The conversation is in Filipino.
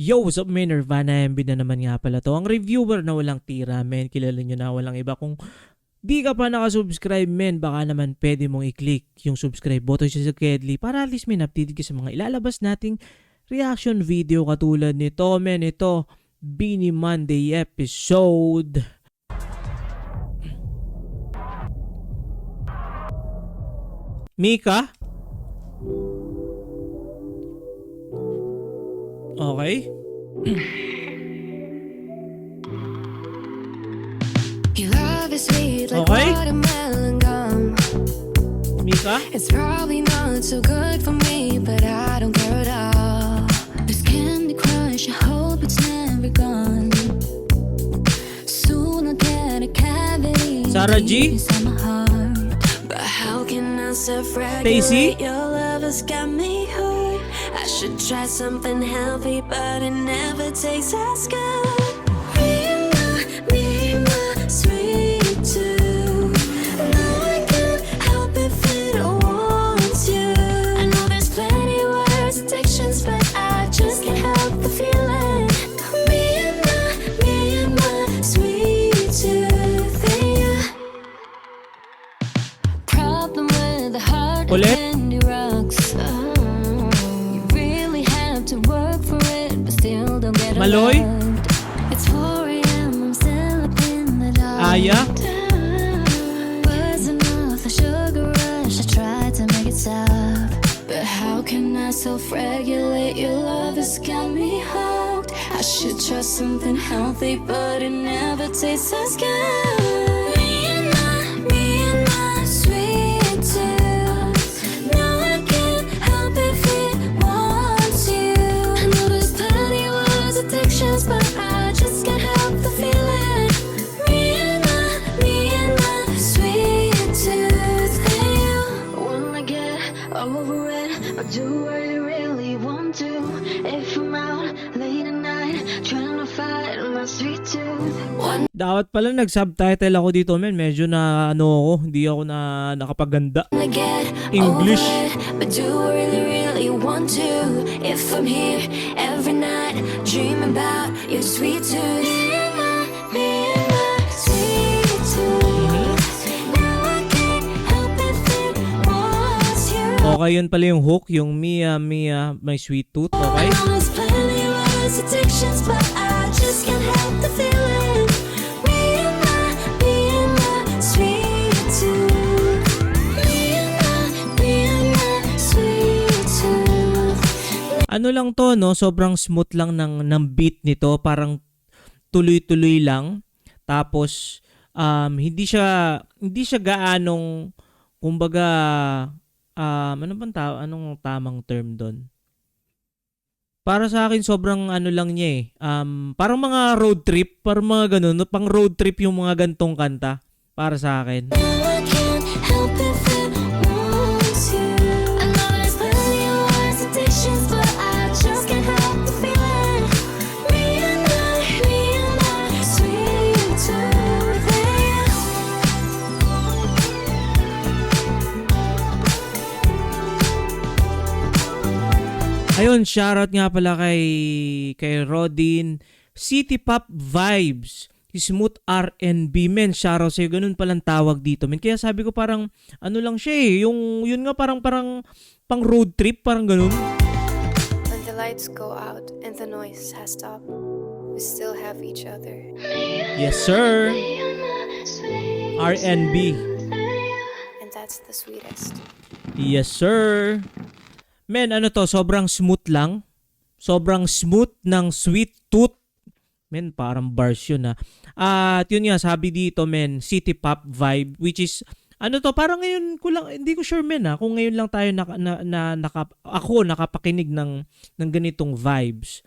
Yo, what's up men? Nirvana MB na naman nga pala to. Ang reviewer na walang tira men. Kilala nyo na walang iba. Kung di ka pa nakasubscribe men, baka naman pwede mong i-click yung subscribe button sa Kedly para at least men updated ka sa mga ilalabas nating reaction video katulad nito men. Ito, Beanie Monday episode. Mika? Okay. Okay. Mika? It's probably not so good for me, but I don't care at all. This Candy Crush, I hope it's never gone. Soon I'll get a cavity Sarah G? inside my heart. But how can I Stacy? self-regulate? Your love has got me hurt. I should try something healthy, but it never tastes as good. Me, my sweet tooth. No, I can't help it if it wants you. I know there's plenty worse addictions, but I just can't help the feeling. Me and my sweet tooth. Yeah. Problem with the heart of Ulit? candy rocks. You really have to work for it, but still don't get Maloy? loved. It's 4 a.m. I'm still up in the dark. Aya? Was enough the sugar rush. I tried to make it stop, but how can I self-regulate? Your love has got me hooked. I should try something healthy, but it never tastes as good. Me and my sweet tooth. No, I can't help it if it wants you. I know there's plenty worse addictions, but I just can't help the feeling. Me and my sweet tooth. And you wanna get over it, but do I really want to? If I'm out late at night trying to fight my sweet tooth. Dapat pala nag-subtitle ako dito men. Medyo na hindi ako na nakapaganda. I get English. over it, but do I really want to? If I'm here every night dreaming about your sweet tooth. Me and my sweet tooth. Now I can't help it if it wants you. Okay, yun pala yung hook. Yung Mia, my sweet tooth. I Okay. know there's plenty worse addictions, but I just can't help the feeling. Me and my sweet tooth. Me and my sweet tooth. Ano lang to, no? Sobrang smooth lang ng beat nito. Parang tuloy-tuloy lang. Tapos, hindi siya gaanong, kumbaga, anong tamang term doon? Para sa akin, sobrang ano lang niya eh. Parang mga road trip, parang mga ganun. No? Pang road trip yung mga gantong kanta. Para sa akin. Now I can't help if it wants you. I know there's plenty worse addictions, but I just can't help the feeling. Me and my sweet tooth. Ayun, shoutout nga pala kay Rodin. City Pop Vibes. Smooth R&B. Men, shoutout sa'yo. Ganun palang tawag dito. Men, kaya sabi ko parang, ano lang siya eh. Yun nga parang pang road trip. Parang ganun. When the lights go out and the noise has stopped, we still have each other. Yes, sir. R&B. And that's the sweetest. Yes, sir. Men, ano to? Sobrang smooth lang. Sobrang smooth ng sweet tooth. Men, parang bars yun ha. At yun nga, sabi dito men, city pop vibe, which is, ano to, parang ngayon ko lang, hindi ko sure men ha, kung ngayon lang tayo ako nakapakinig ng ganitong vibes.